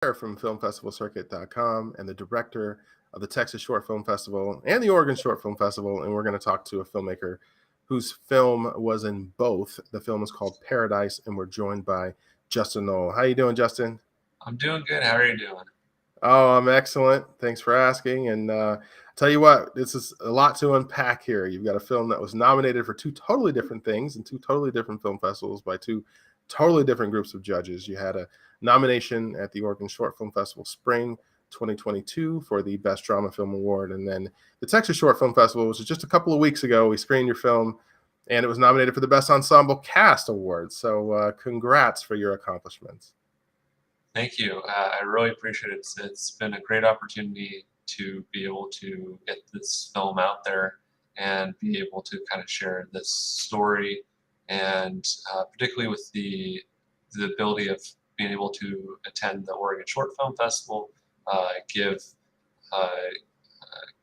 from filmfestivalcircuit.com and the director of the Texas Short Film Festival and the Oregon Short Film Festival. And we're going to talk to a filmmaker whose film was in both. The film is called Paradise, and we're joined by Justen Noll. How you doing, Justin? I'm doing good. How are you doing? Oh, I'm excellent. Thanks for asking. And tell you what, this is a lot to unpack here. You've got a film that was nominated for two totally different things in two totally different film festivals by two totally different groups of judges. You had a nomination at the Oregon Short Film Festival Spring 2022 for the Best Drama Film Award. And then the Texas Short Film Festival, which was just a couple of weeks ago, we screened your film and it was nominated for the Best Ensemble Cast Award. So congrats for your accomplishments. Thank you. I really appreciate it. It's been a great opportunity to be able to get this film out there and be able to kind of share this story, and particularly with the ability of being able to attend the Oregon Short Film Festival, give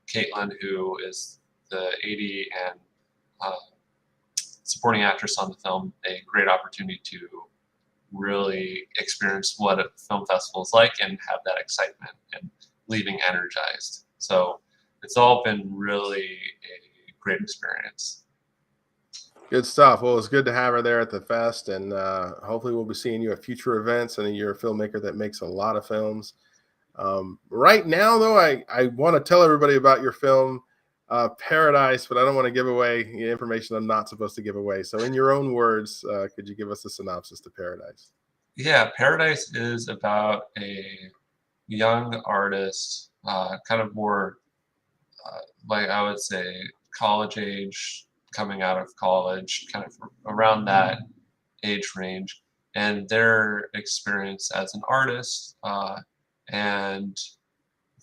Caitlin, who is the AD and supporting actress on the film, a great opportunity to really experience what a film festival is like and have that excitement and leaving energized. So it's all been really a great experience. Good stuff. Well, it's good to have her there at the fest, and hopefully we'll be seeing you at future events. And you're a filmmaker that makes a lot of films. Right now, though, I want to tell everybody about your film, Paradise, but I don't want to give away information I'm not supposed to give away. So in your own words, could you give us a synopsis to Paradise? Yeah, Paradise is about a young artist, kind of more like I would say college age, coming out of college, kind of around that age range, and their experience as an artist, and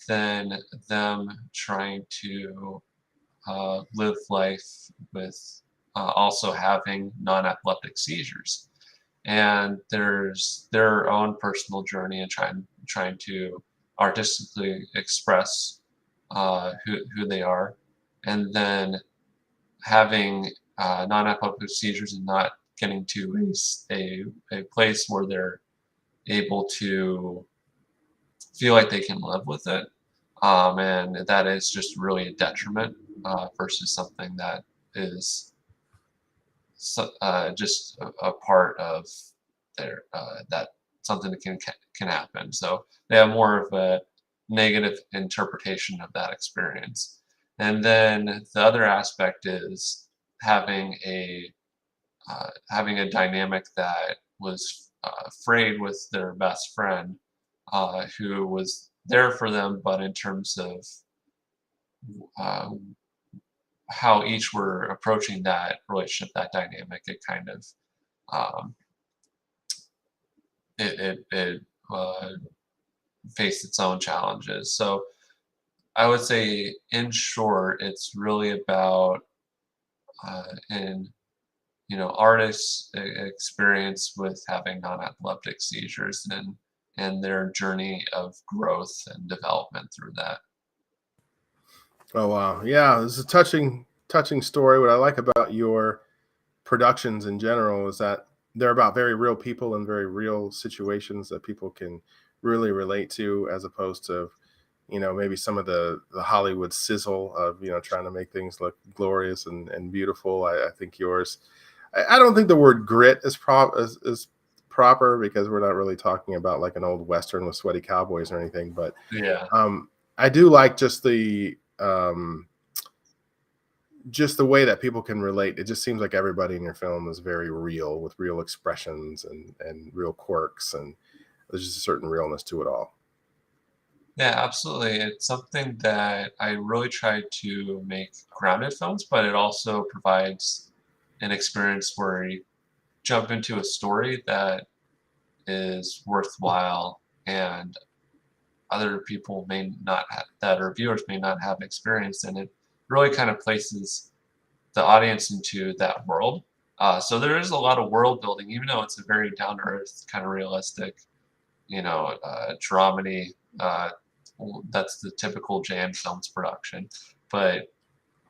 then them trying to live life with also having non-epileptic seizures. And there's their own personal journey and trying to artistically express who they are, and then having non-epileptic seizures and not getting to a place where they're able to feel like they can live with it, and that is just really a detriment versus something that is just a part of their that something that can happen. So they have more of a negative interpretation of that experience. And then the other aspect is having a dynamic that was frayed with their best friend, who was there for them, but in terms of how each were approaching that relationship, that dynamic, it kind of it faced its own challenges. So I would say, in short, it's really about artists' experience with having non-epileptic seizures and their journey of growth and development through that. Oh wow, yeah, this is a touching story. What I like about your productions in general is that they're about very real people and very real situations that people can really relate to, as opposed to maybe some of the Hollywood sizzle of trying to make things look glorious and beautiful. I think yours, I don't think the word grit is proper, because we're not really talking about like an old Western with sweaty cowboys or anything, but Yeah. I do like just the way that people can relate. It just seems like everybody in your film is very real, with real expressions and real quirks, and there's just a certain realness to it all. Yeah, absolutely. It's something that I really try to make grounded films, but it also provides an experience where you jump into a story that is worthwhile and other people may not have, that or viewers may not have experienced, and it really kind of places the audience into that world. So there is a lot of world building, even though it's a very down-to-earth, kind of realistic, dramedy. That's the typical Jan Films production, but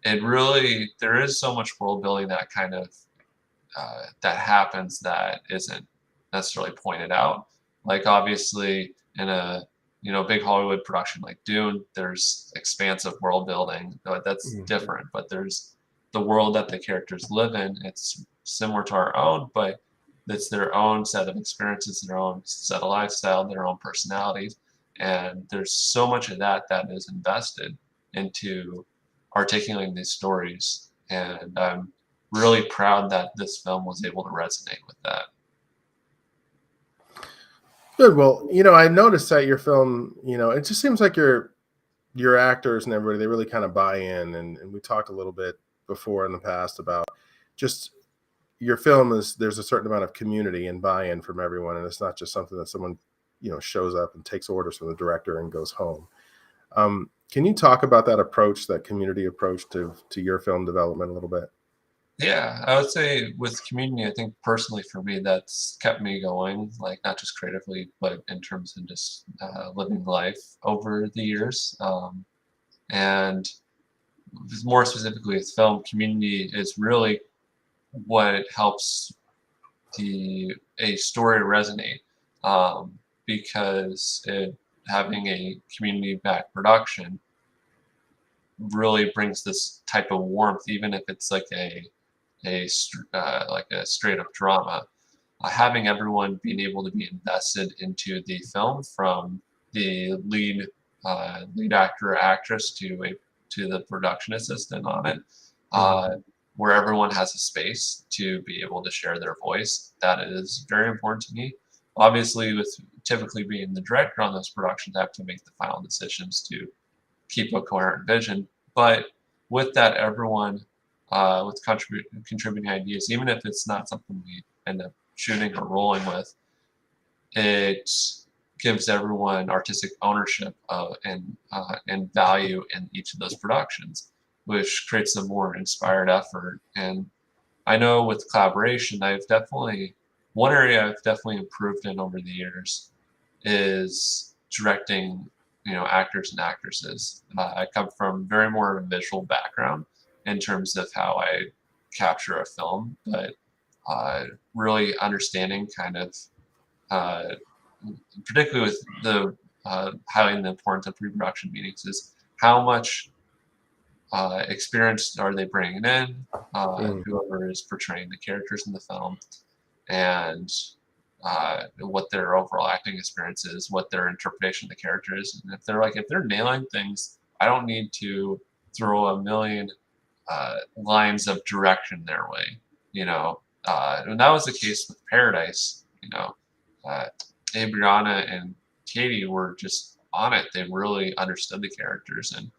there is so much world building that kind of that happens that isn't necessarily pointed out. Like, obviously, in a big Hollywood production like Dune, there's expansive world building. That's different, but there's the world that the characters live in. It's similar to our own, but it's their own set of experiences, their own set of lifestyle, their own personalities. And there's so much of that is invested into articulating these stories. And I'm really proud that this film was able to resonate with that. Good. Well, I noticed that your film, it just seems like your actors and everybody, they really kind of buy in. And we talked a little bit before in the past about just your film there's a certain amount of community and buy-in from everyone. And it's not just something that someone, shows up and takes orders from the director and goes home. Can you talk about that approach, that community approach to your film development a little bit? Yeah, I would say with community, I think personally for me, that's kept me going, like not just creatively, but in terms of just living life over the years. And more specifically with film, community is really what helps a story resonate, because having a community-backed production really brings this type of warmth, even if it's like like a straight up drama. Having everyone being able to be invested into the film, from the lead actor or actress to the production assistant on it, where everyone has a space to be able to share their voice. That is very important to me. Obviously, with typically being the director on those productions, I have to make the final decisions to keep a coherent vision. But with that, everyone with contributing ideas, even if it's not something we end up shooting or rolling with, it gives everyone artistic ownership and value in each of those productions, which creates a more inspired effort. And I know with collaboration, one area I've definitely improved in over the years is directing, actors and actresses. I come from very more of a visual background in terms of how I capture a film, but really understanding kind of, particularly with the highlighting the importance of pre-production meetings, is how much experience are they bringing in, whoever is portraying the characters in the film, and what their overall acting experience is, what their interpretation of the character is. And if they're nailing things, I don't need to throw a million lines of direction their way, and that was the case with Paradise. Adriana and Katie were just on it. They really understood the characters, and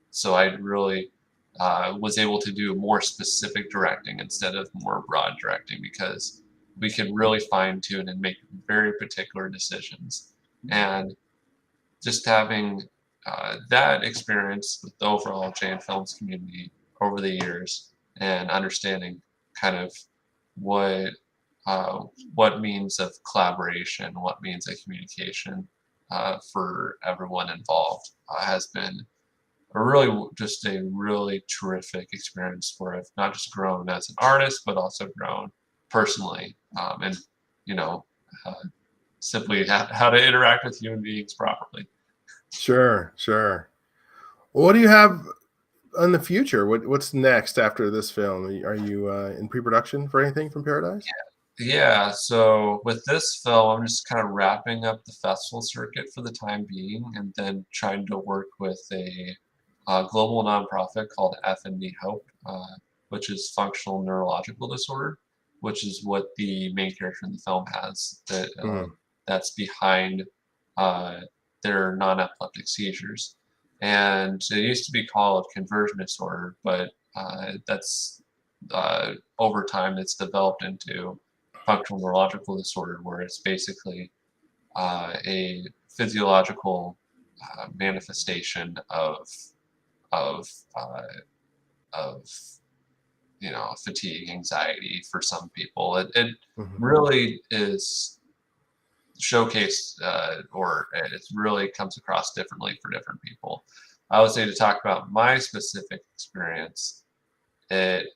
so I really was able to do more specific directing instead of more broad directing, because we could really fine tune and make very particular decisions. And just having that experience with the overall Jan Films community over the years, and understanding kind of what means of collaboration, what means of communication for everyone involved, has been a really terrific experience, where I've not just grown as an artist, but also grown personally, and uh, simply how to interact with human beings properly. Sure. What do you have in the future? What's next after this film? Are you in pre-production for anything from Paradise? Yeah, so with this film, I'm just kind of wrapping up the festival circuit for the time being, and then trying to work with a global nonprofit called FND Hope, which is functional neurological disorder, which is what the main character in the film has. That's behind their non-epileptic seizures, and it used to be called conversion disorder, but that's over time it's developed into functional neurological disorder, where it's basically a physiological manifestation of uh, of fatigue, anxiety for some people. It really is showcased, or it really comes across differently for different people. I would say, to talk about my specific experience, it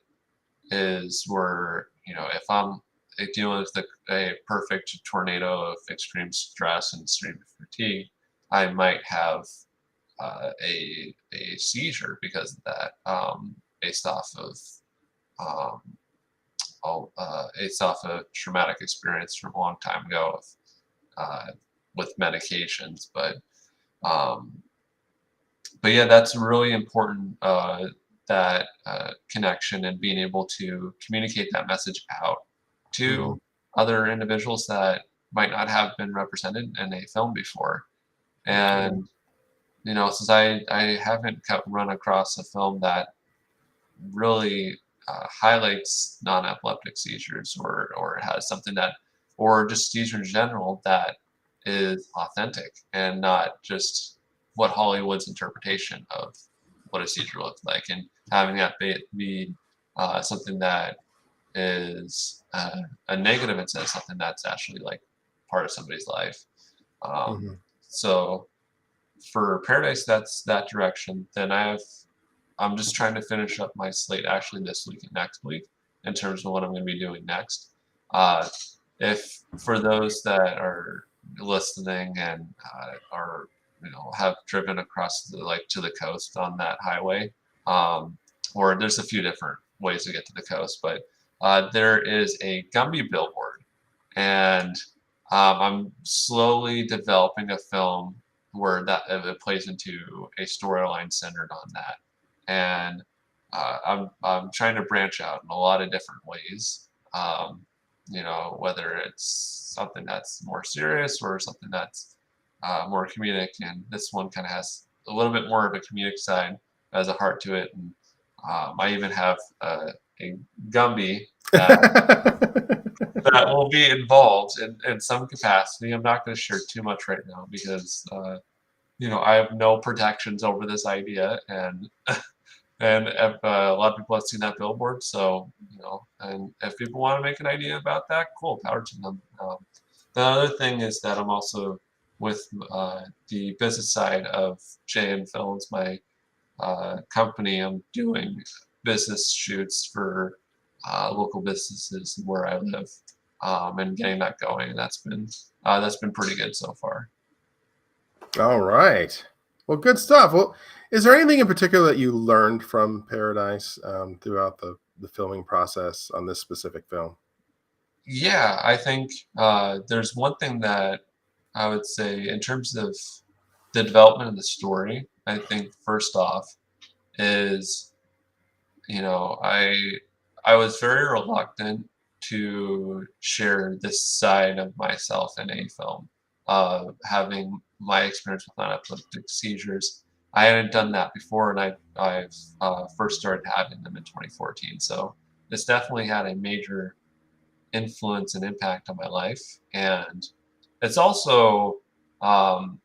is where, dealing with a perfect tornado of extreme stress and extreme fatigue, I might have a seizure because of that, based off of um, based off a traumatic experience from a long time ago uh, with medications. Um, but yeah, that's really important, that connection and being able to communicate that message out Hmm. to other individuals that might not have been represented in a film before. Okay. And since I haven't run across a film that really highlights non-epileptic seizures, or has something that, or just seizure in general, that is authentic and not just what Hollywood's interpretation of what a seizure looks like, and having that be something that is a negative instead of something that's actually like part of somebody's life. Um, Hmm. so for Paradise, that's that direction. Then I'm just trying to finish up my slate actually this week and next week in terms of what I'm going to be doing next. Uh, if for those that are listening and are have driven across to the coast on that highway, um, or there's a few different ways to get to the coast, but there is a Gumby billboard, and I'm slowly developing a film where that it plays into a storyline centered on that, and I'm trying to branch out in a lot of different ways. Whether it's something that's more serious or something that's more comedic, and this one kind of has a little bit more of a comedic side, has a heart to it, and I even have a Gumby that will be involved in some capacity. I'm not going to share too much right now because I have no protections over this idea, and if, a lot of people have seen that billboard. So and if people want to make an idea about that, cool, power to them. The other thing is that I'm also with the business side of JN Films, my company. I'm doing business shoots for local businesses where I live, and getting that going. That's been pretty good so far. All right. Well, good stuff. Well, is there anything in particular that you learned from Paradise throughout the filming process on this specific film? Yeah, I think there's one thing that I would say in terms of the development of the story. I think first off is, you know, I I was very reluctant to share this side of myself in a film. Having my experience with non-epileptic seizures, I hadn't done that before, and I've first started having them in 2014. So this definitely had a major influence and impact on my life, and it's also um,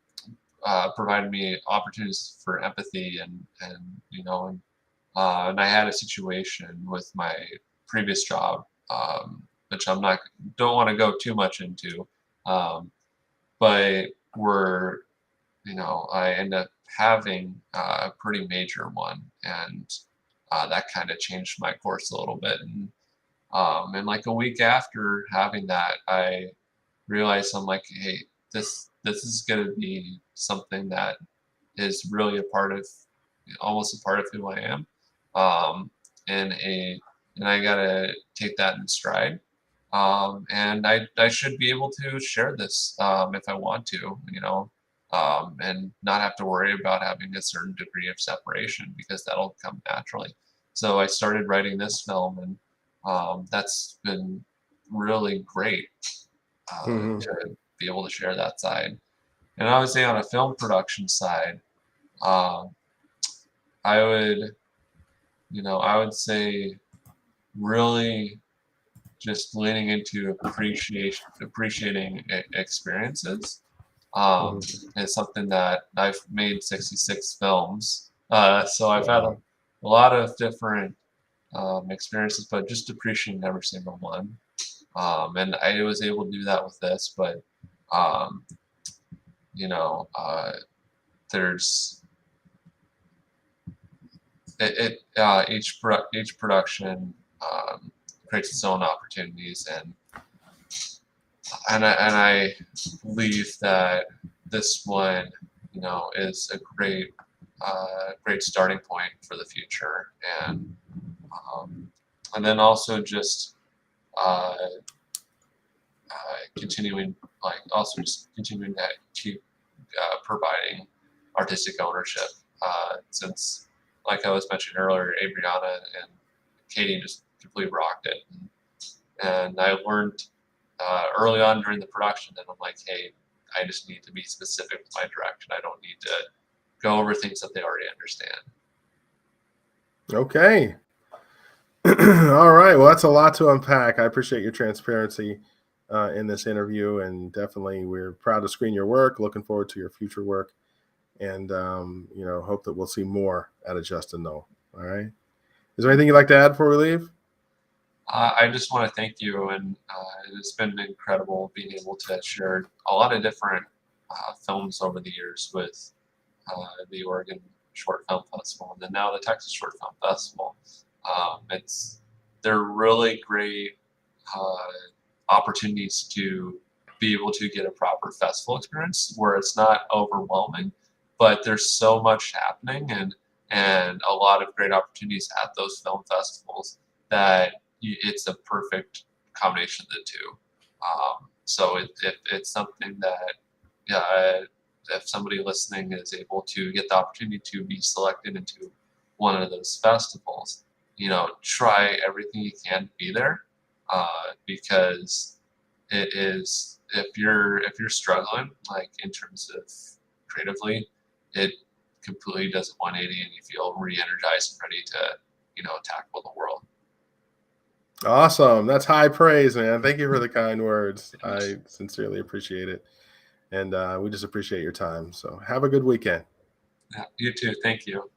provided me opportunities for empathy, and I had a situation with my previous job, which don't want to go too much into, um, but we're I ended up having a pretty major one, and that kind of changed my course a little bit. And like a week after having that, I realized, I'm like, hey, this is gonna be something that is really a part of, almost a part of who I am, um, and a and I gotta take that in stride. And I should be able to share this, if I want to, and not have to worry about having a certain degree of separation, because that'll come naturally. So I started writing this film, and that's been really great, Hmm. to be able to share that side. And obviously on a film production side, um, I would, I would say really just leaning into appreciating experiences, um, Hmm. is something that I've made 66 films. So I've had Wow. a lot of different experiences, but just appreciating every single one. And I was able to do that with this, but um, you know, there's each production creates its own opportunities, and I believe that this one, is a great starting point for the future, um, and then also just uh, continuing, just continuing to keep providing artistic ownership, since, like I was mentioning earlier, Adriana and Katie just completely rocked it, and I learned early on during the production that I'm like, hey, I just need to be specific with my direction. I don't need to go over things that they already understand. Okay. All right. Well, that's a lot to unpack. I appreciate your transparency in this interview, and definitely we're proud to screen your work. Looking forward to your future work, and hope that we'll see more out of Justen Noll. All right. Is there anything you'd like to add before we leave? I just want to thank you, and it's been incredible being able to share a lot of different films over the years with the Oregon Short Film Festival, and then now the Texas Short Film Festival. They're really great opportunities to be able to get a proper festival experience where it's not overwhelming, but there's so much happening and a lot of great opportunities at those film festivals that it's a perfect combination of the two. So if it's something that, yeah, if somebody listening is able to get the opportunity to be selected into one of those festivals, try everything you can to be there, because it is, if you're struggling, like in terms of creatively, it completely does a 180 and you feel re-energized and ready to tackle the world. Awesome. That's high praise, man. Thank you for the kind words. I sincerely appreciate it. And we just appreciate your time. So have a good weekend. Yeah, you too. Thank you.